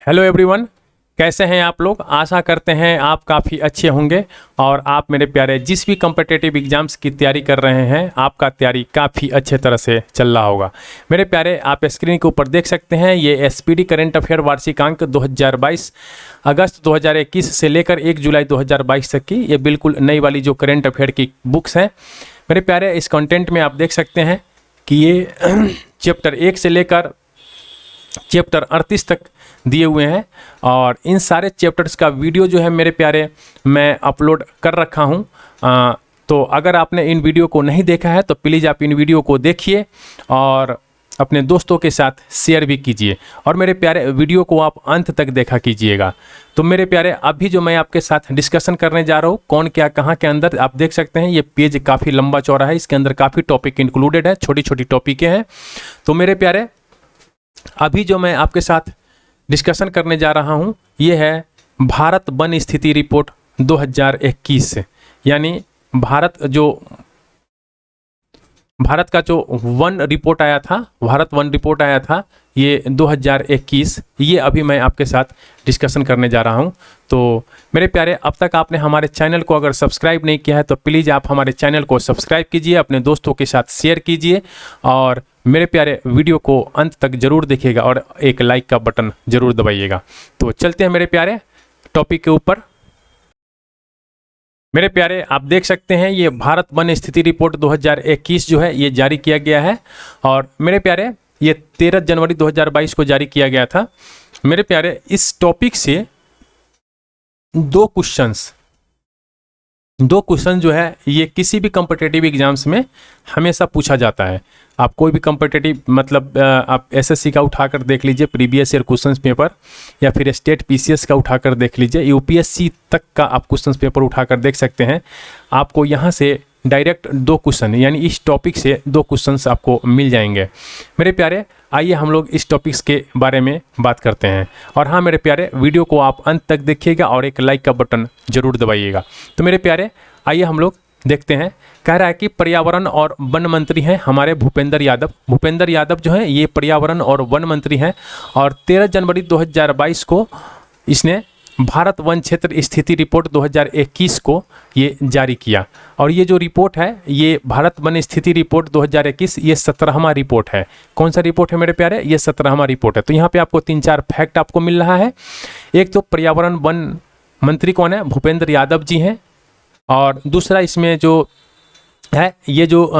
Hello everyone, कैसे हैं आप लोग। आशा करते हैं आप काफ़ी अच्छे होंगे और आप मेरे प्यारे जिस भी कम्पिटिटिव एग्जाम्स की तैयारी कर रहे हैं आपका तैयारी काफ़ी अच्छे तरह से चल रहा होगा। मेरे प्यारे आप स्क्रीन के ऊपर देख सकते हैं ये एसपीडी करंट अफेयर वार्षिकांक 2022 अगस्त 2021 से लेकर 1 जुलाई 2022 तक की ये बिल्कुल नई वाली जो करंट अफेयर की बुक्स हैं। मेरे प्यारे इस कंटेंट में आप देख सकते हैं कि ये चैप्टर 1 से लेकर चैप्टर 38 तक दिए हुए हैं और इन सारे चैप्टर्स का वीडियो जो है मेरे प्यारे मैं अपलोड कर रखा हूं। तो अगर आपने इन वीडियो को नहीं देखा है तो प्लीज़ आप इन वीडियो को देखिए और अपने दोस्तों के साथ शेयर भी कीजिए और मेरे प्यारे वीडियो को आप अंत तक देखा कीजिएगा। तो मेरे प्यारे अभी जो मैं आपके साथ डिस्कशन करने जा रहा हूँ कौन क्या कहाँ के अंदर आप देख सकते हैं ये पेज काफ़ी लंबा चौड़ा है, इसके अंदर काफ़ी टॉपिक इंक्लूडेड है, छोटी छोटी टॉपिकें हैं। तो मेरे प्यारे अभी जो मैं आपके साथ डिस्कशन करने जा रहा हूं ये है भारत वन स्थिति रिपोर्ट 2021 यानी भारत का जो वन रिपोर्ट आया था, भारत वन रिपोर्ट आया था ये 2021, ये अभी मैं आपके साथ डिस्कशन करने जा रहा हूं। तो मेरे प्यारे अब तक आपने हमारे चैनल को अगर सब्सक्राइब नहीं किया है तो प्लीज़ आप हमारे चैनल को सब्सक्राइब कीजिए, अपने दोस्तों के साथ शेयर कीजिए और मेरे प्यारे वीडियो को अंत तक जरूर देखिएगा और एक लाइक का बटन जरूर दबाइएगा। तो चलते हैं मेरे प्यारे टॉपिक के ऊपर। मेरे प्यारे आप देख सकते हैं ये भारत वन स्थिति रिपोर्ट 2021 जो है ये जारी किया गया है और मेरे प्यारे ये 13 जनवरी 2022 को जारी किया गया था। मेरे प्यारे इस टॉपिक से दो क्वेश्चन जो है ये किसी भी कॉम्पिटिटिव एग्जाम्स में हमेशा पूछा जाता है। आप कोई भी कॉम्पिटिटिव मतलब आप एसएससी का उठाकर देख लीजिए प्रीवियस ईयर क्वेश्चंस पेपर या फिर स्टेट पीसीएस का उठाकर देख लीजिए, यूपीएससी तक का आप क्वेश्चंस पेपर उठाकर देख सकते हैं। आपको यहाँ से डायरेक्ट दो क्वेश्चन यानी इस टॉपिक से दो क्वेश्चंस आपको मिल जाएंगे। मेरे प्यारे आइए हम लोग इस टॉपिक्स के बारे में बात करते हैं और हाँ मेरे प्यारे वीडियो को आप अंत तक देखिएगा और एक लाइक का बटन जरूर दबाइएगा। तो मेरे प्यारे आइए हम लोग देखते हैं। कह रहा है कि पर्यावरण और वन मंत्री हैं हमारे भूपेंद्र यादव जो हैं ये पर्यावरण और वन मंत्री हैं और 13 जनवरी 2022 को इसने भारत वन क्षेत्र स्थिति रिपोर्ट 2021 को ये जारी किया और ये जो रिपोर्ट है ये भारत वन स्थिति रिपोर्ट 2021 ये 17वां रिपोर्ट है। कौन सा रिपोर्ट है मेरे प्यारे, ये 17वां रिपोर्ट है। तो यहाँ पे आपको 3-4 फैक्ट आपको मिल रहा है। एक तो पर्यावरण वन मंत्री कौन है, भूपेंद्र यादव जी हैं और दूसरा इसमें जो है ये जो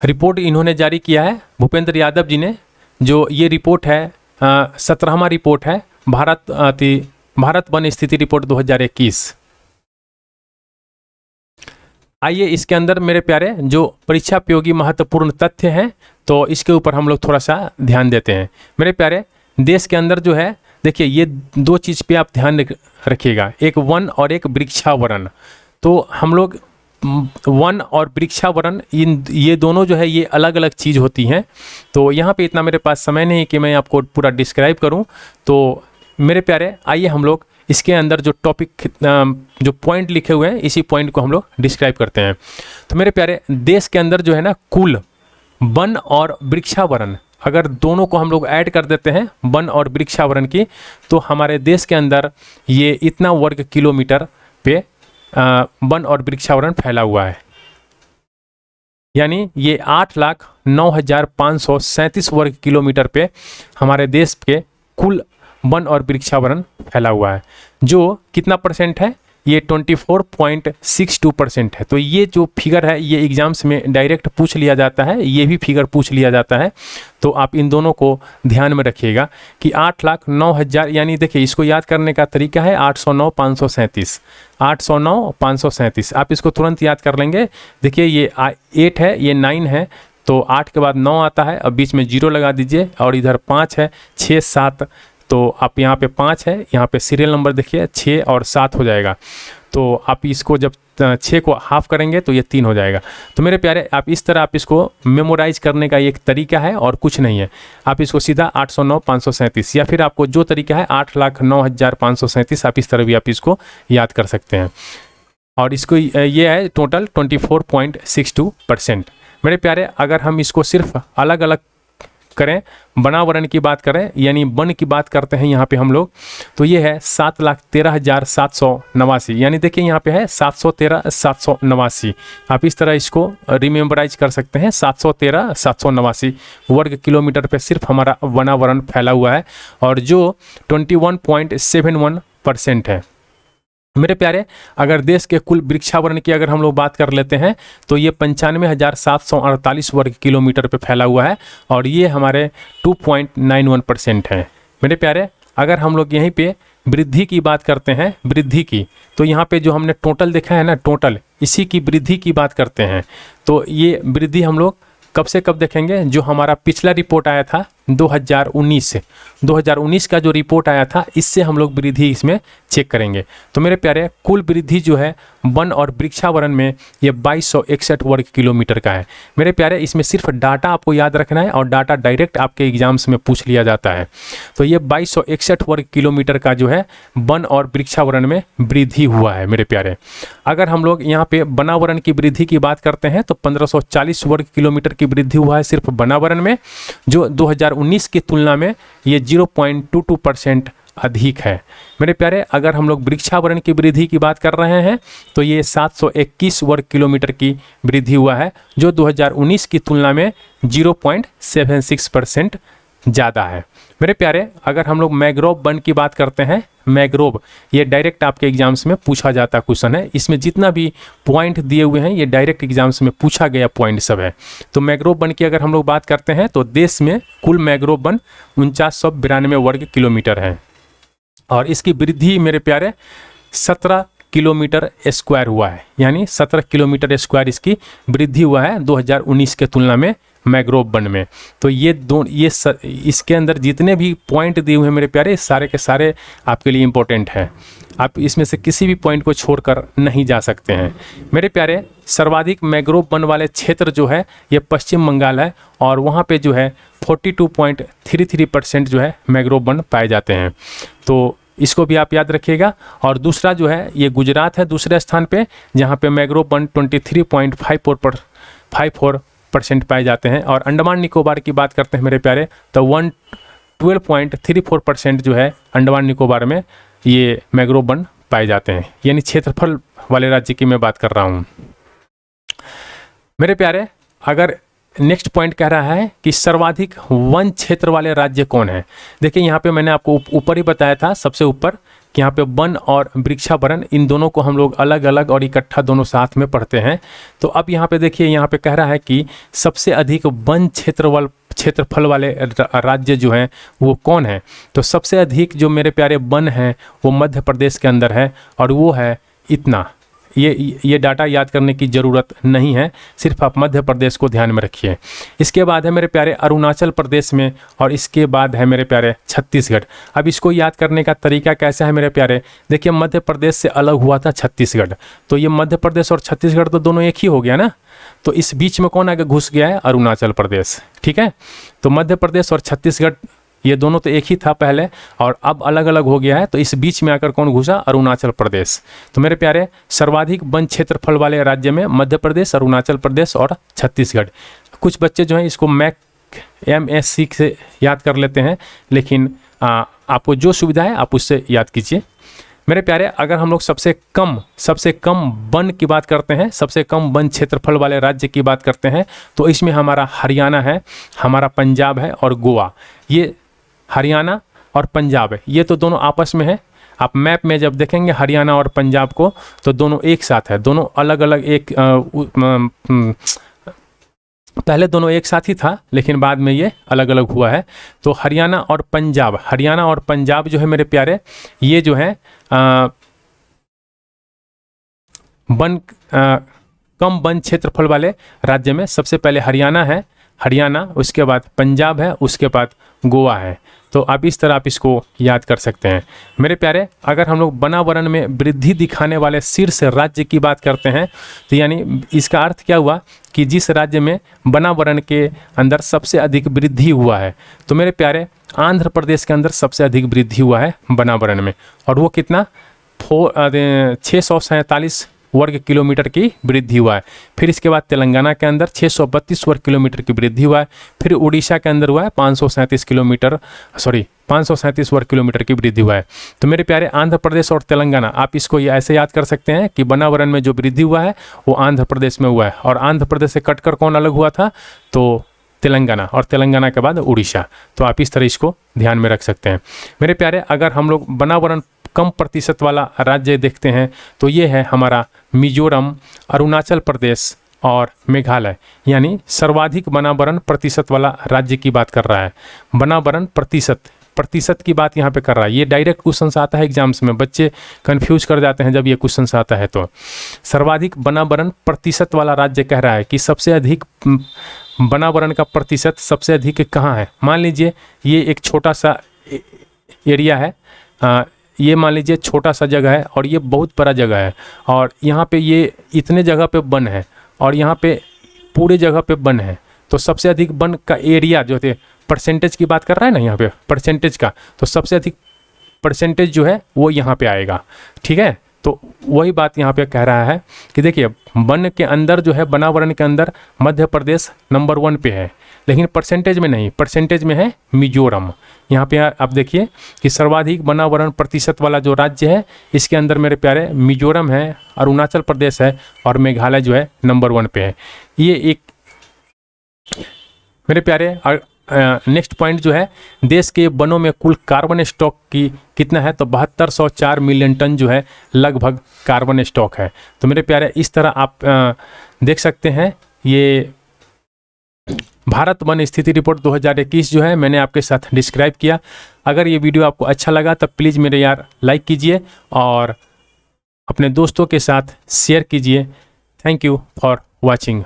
रिपोर्ट इन्होंने जारी किया है भूपेंद्र यादव जी ने, जो ये रिपोर्ट है 17वां रिपोर्ट है भारत वन स्थिति रिपोर्ट 2021। आइए इसके अंदर मेरे प्यारे जो परीक्षा उपयोगी महत्वपूर्ण तथ्य हैं तो इसके ऊपर हम लोग थोड़ा सा ध्यान देते हैं। मेरे प्यारे देश के अंदर जो है देखिए ये दो चीज़ पे आप ध्यान रखिएगा, एक वन और एक वृक्षावरण। तो हम लोग वन और वृक्षावरण ये दोनों जो है ये अलग अलग चीज़ होती हैं। तो यहाँ पे इतना मेरे पास समय नहीं कि मैं आपको पूरा डिस्क्राइब करूँ। तो मेरे प्यारे आइए हम लोग इसके अंदर जो टॉपिक जो पॉइंट लिखे हुए हैं इसी पॉइंट को हम लोग डिस्क्राइब करते हैं। तो मेरे प्यारे देश के अंदर जो है ना कुल वन और वृक्षावरण अगर दोनों को हम लोग ऐड कर देते हैं वन और वृक्षावरण की तो हमारे देश के अंदर ये इतना वर्ग किलोमीटर पे वन और वृक्षावरण फैला हुआ है, यानी ये 8,09,537 वर्ग किलोमीटर पे हमारे देश के कुल वन और वृक्षावरण फैला हुआ है, जो कितना परसेंट है, ये 24.62% है। तो ये जो फिगर है ये एग्जाम्स में डायरेक्ट पूछ लिया जाता है, ये भी फिगर पूछ लिया जाता है। तो आप इन दोनों को ध्यान में रखिएगा कि 8,09,000 यानी देखिए इसको याद करने का तरीका है 809,537 809,537 आप इसको तुरंत याद कर लेंगे। देखिए ये 8 है, ये 9 है, तो 8 के बाद 9 आता है, अब बीच में 0 लगा दीजिए और इधर 5 है, 6, 7, तो आप यहाँ पे 5 है, यहाँ पे सीरियल नंबर देखिए 6 और 7 हो जाएगा। तो आप इसको जब 6 को हाफ करेंगे तो ये 3 हो जाएगा। तो मेरे प्यारे आप इस तरह आप इसको मेमोराइज करने का एक तरीका है और कुछ नहीं है। आप इसको सीधा 809,537 या फिर आपको जो तरीका है 8,09,537 आप इस तरह भी आप इसको याद कर सकते हैं और इसको ये है टोटल 24.62%। मेरे प्यारे अगर हम इसको सिर्फ अलग अलग करें, वनावरण की बात करें यानी वन की बात करते हैं यहाँ पे हम लोग, तो ये है 7,13,789। यानी देखिए यहाँ पे है 713,789। आप इस तरह इसको रिमेम्बराइज कर सकते हैं, 713,789 वर्ग किलोमीटर पे सिर्फ हमारा वनावरण फैला हुआ है, और जो 21.71% है। मेरे प्यारे, अगर देश के कुल वृक्षावरण की अगर हम लोग बात कर लेते हैं तो ये 95,748 वर्ग किलोमीटर पे फैला हुआ है, और ये हमारे 2.91% है। मेरे प्यारे, अगर हम लोग यहीं पे वृद्धि की बात करते हैं, वृद्धि की, तो यहाँ पे जो हमने टोटल देखा है ना, टोटल इसी की वृद्धि की बात करते हैं। तो ये वृद्धि हम लोग कब से कब देखेंगे, जो हमारा पिछला रिपोर्ट आया था 2019 का जो रिपोर्ट आया था, इससे हम लोग वृद्धि इसमें चेक करेंगे। तो मेरे प्यारे, कुल वृद्धि जो है वन और वृक्षावरण में ये 2261 वर्ग किलोमीटर का है। मेरे प्यारे, इसमें सिर्फ डाटा आपको याद रखना है, और डाटा डायरेक्ट आपके एग्जाम्स में पूछ लिया जाता है। तो ये 2261 वर्ग किलोमीटर का जो है वन और वृक्षावरण में वृद्धि हुआ है। मेरे प्यारे, अगर हम लोग यहाँ पे वनावरण की वृद्धि की बात करते हैं तो 1540 वर्ग किलोमीटर की वृद्धि हुआ है सिर्फ वनावरण में, जो 2019 की तुलना में ये 0.22% अधिक है। मेरे प्यारे, अगर हम लोग वृक्षावरण की वृद्धि की बात कर रहे हैं तो ये 721 वर्ग किलोमीटर की वृद्धि हुआ है, जो 2019 की तुलना में 0.76% ज़्यादा है। मेरे प्यारे, अगर हम लोग मैंग्रोव वन की बात करते हैं, मैंग्रोव ये डायरेक्ट आपके एग्जाम्स में पूछा जाता क्वेश्चन है, इसमें जितना भी पॉइंट दिए हुए हैं ये डायरेक्ट एग्जाम्स में पूछा गया पॉइंट सब है। तो मैंग्रोव वन की अगर हम लोग बात करते हैं तो देश में कुल मैंग्रोव वन 4992 वर्ग किलोमीटर है, और इसकी वृद्धि मेरे प्यारे 17 किलोमीटर स्क्वायर हुआ है, यानी 17 किलोमीटर स्क्वायर इसकी वृद्धि हुआ है 2019 के तुलना में मैंग्रोव वन में। तो इसके अंदर जितने भी पॉइंट दिए हुए हैं मेरे प्यारे, सारे के सारे आपके लिए इम्पोर्टेंट हैं, आप इसमें से किसी भी पॉइंट को छोड़कर नहीं जा सकते हैं। मेरे प्यारे, सर्वाधिक मैंग्रोव वन वाले क्षेत्र जो है ये पश्चिम बंगाल है, और वहाँ पे जो है 42.33% जो है मैंग्रोव वन पाए जाते हैं। तो इसको भी आप याद रखिएगा। और दूसरा जो है ये गुजरात है दूसरे स्थान पे, जहाँ पे मैंग्रोव वन 23.54% पाए जाते हैं। और अंडमान निकोबार की बात करते हैं मेरे प्यारे, तो 12.34% जो है अंडमान निकोबार में ये मैंग्रोव वन पाए जाते हैं, यानी क्षेत्रफल वाले राज्य की मैं बात कर रहा हूँ। मेरे प्यारे, अगर नेक्स्ट पॉइंट कह रहा है कि सर्वाधिक वन क्षेत्र वाले राज्य कौन है। देखिए यहाँ पे मैंने आपको ऊपर ही बताया था, सबसे ऊपर, कि यहाँ पे वन और वृक्षावरण इन दोनों को हम लोग अलग अलग और इकट्ठा दोनों साथ में पढ़ते हैं। तो अब यहाँ पे देखिए, यहाँ पे कह रहा है कि सबसे अधिक वन क्षेत्रफल वाले राज्य जो हैं वो कौन है। तो सबसे अधिक जो मेरे प्यारे वन हैं वो मध्य प्रदेश के अंदर है, और वो है इतना। ये डाटा याद करने की ज़रूरत नहीं है, सिर्फ आप मध्य प्रदेश को ध्यान में रखिए। इसके बाद है मेरे प्यारे अरुणाचल प्रदेश में, और इसके बाद है मेरे प्यारे छत्तीसगढ़। अब इसको याद करने का तरीका कैसा है मेरे प्यारे, देखिए मध्य प्रदेश से अलग हुआ था छत्तीसगढ़, तो ये मध्य प्रदेश और छत्तीसगढ़ तो दोनों एक ही हो गया ना। तो इस बीच में कौन आगे घुस गया है, अरुणाचल प्रदेश। ठीक है, तो मध्य प्रदेश और छत्तीसगढ़ ये दोनों तो एक ही था पहले, और अब अलग अलग हो गया है। तो इस बीच में आकर कौन घुसा, अरुणाचल प्रदेश। तो मेरे प्यारे, सर्वाधिक वन क्षेत्रफल वाले राज्य में मध्य प्रदेश, अरुणाचल प्रदेश और छत्तीसगढ़। कुछ बच्चे जो हैं इसको MSC से याद कर लेते हैं, लेकिन आपको जो सुविधा है आप उससे याद कीजिए। मेरे प्यारे, अगर हम लोग सबसे कम वन की बात करते हैं, सबसे कम वन क्षेत्रफल वाले राज्य की बात करते हैं, तो इसमें हमारा हरियाणा है, हमारा पंजाब है और गोवा। ये हरियाणा और पंजाब है, ये तो दोनों आपस में है। आप मैप में जब देखेंगे हरियाणा और पंजाब को, तो दोनों एक साथ है, दोनों अलग अलग पहले दोनों एक साथ ही था, लेकिन बाद में ये अलग अलग हुआ है। तो हरियाणा और पंजाब जो है मेरे प्यारे, ये जो है कम वन क्षेत्रफल वाले राज्य में सबसे पहले हरियाणा है, उसके बाद पंजाब है, उसके बाद गोवा है। तो आप इस तरह आप इसको याद कर सकते हैं। मेरे प्यारे, अगर हम लोग वनावरण में वृद्धि दिखाने वाले शीर्ष राज्य की बात करते हैं, तो यानी इसका अर्थ क्या हुआ कि जिस राज्य में वनावरण के अंदर सबसे अधिक वृद्धि हुआ है, तो मेरे प्यारे आंध्र प्रदेश के अंदर सबसे अधिक वृद्धि हुआ है वनावरण में, और वो कितना 647 वर्ग किलोमीटर की वृद्धि हुआ है। फिर इसके बाद तेलंगाना के अंदर 632 वर्ग किलोमीटर की वृद्धि हुआ है। फिर उड़ीसा के अंदर हुआ है 537 वर्ग किलोमीटर की वृद्धि हुआ है। तो मेरे प्यारे आंध्र प्रदेश और तेलंगाना, आप इसको ये ऐसे याद कर सकते हैं कि बनावरण में जो वृद्धि हुआ है वो आंध्र प्रदेश में हुआ है, और आंध्र प्रदेश से कटकर कौन अलग हुआ था, तो तेलंगाना, और तेलंगाना के बाद उड़ीसा। तो आप इस तरह इसको ध्यान में रख सकते हैं। मेरे प्यारे, अगर हम लोग बनावरण कम प्रतिशत वाला राज्य देखते हैं तो ये है हमारा मिजोरम, अरुणाचल प्रदेश और मेघालय, यानी सर्वाधिक बनावरण प्रतिशत वाला राज्य की बात कर रहा है। बनावरण प्रतिशत की बात यहाँ पे कर रहा है। ये डायरेक्ट क्वेश्चन आता है एग्जाम्स में, बच्चे कंफ्यूज कर जाते हैं जब ये क्वेश्चन आता है। तो सर्वाधिक बनावरण प्रतिशत वाला राज्य कह रहा है कि सबसे अधिक बनावरण का प्रतिशत सबसे अधिक कहाँ है। मान लीजिए ये एक छोटा सा एरिया है, ये मान लीजिए छोटा सा जगह है और ये बहुत बड़ा जगह है, और यहाँ पे ये इतने जगह पे वन है और यहाँ पे पूरे जगह पे वन है। तो सबसे अधिक वन का एरिया जो थे, परसेंटेज की बात कर रहा है ना यहाँ पे, परसेंटेज का, तो सबसे अधिक परसेंटेज जो है वो यहाँ पे आएगा। ठीक है, तो वही बात यहाँ पे कह रहा है कि देखिए वन के अंदर जो है, बनावरण के अंदर मध्य प्रदेश नंबर 1 पे है, लेकिन परसेंटेज में नहीं, परसेंटेज में है मिजोरम। यहाँ पे आप देखिए कि सर्वाधिक बनावरण प्रतिशत वाला जो राज्य है, इसके अंदर मेरे प्यारे मिजोरम है, अरुणाचल प्रदेश है और मेघालय जो है नंबर 1 पे है। ये एक मेरे प्यारे नेक्स्ट पॉइंट जो है, देश के वनों में कुल कार्बन स्टॉक की कितना है, तो 7204 मिलियन टन जो है लगभग कार्बन स्टॉक है। तो मेरे प्यारे इस तरह आप देख सकते हैं। ये भारत वन स्थिति रिपोर्ट 2021 जो है मैंने आपके साथ डिस्क्राइब किया। अगर ये वीडियो आपको अच्छा लगा तब प्लीज़ मेरे यार लाइक कीजिए और अपने दोस्तों के साथ शेयर कीजिए। Thank you for watching.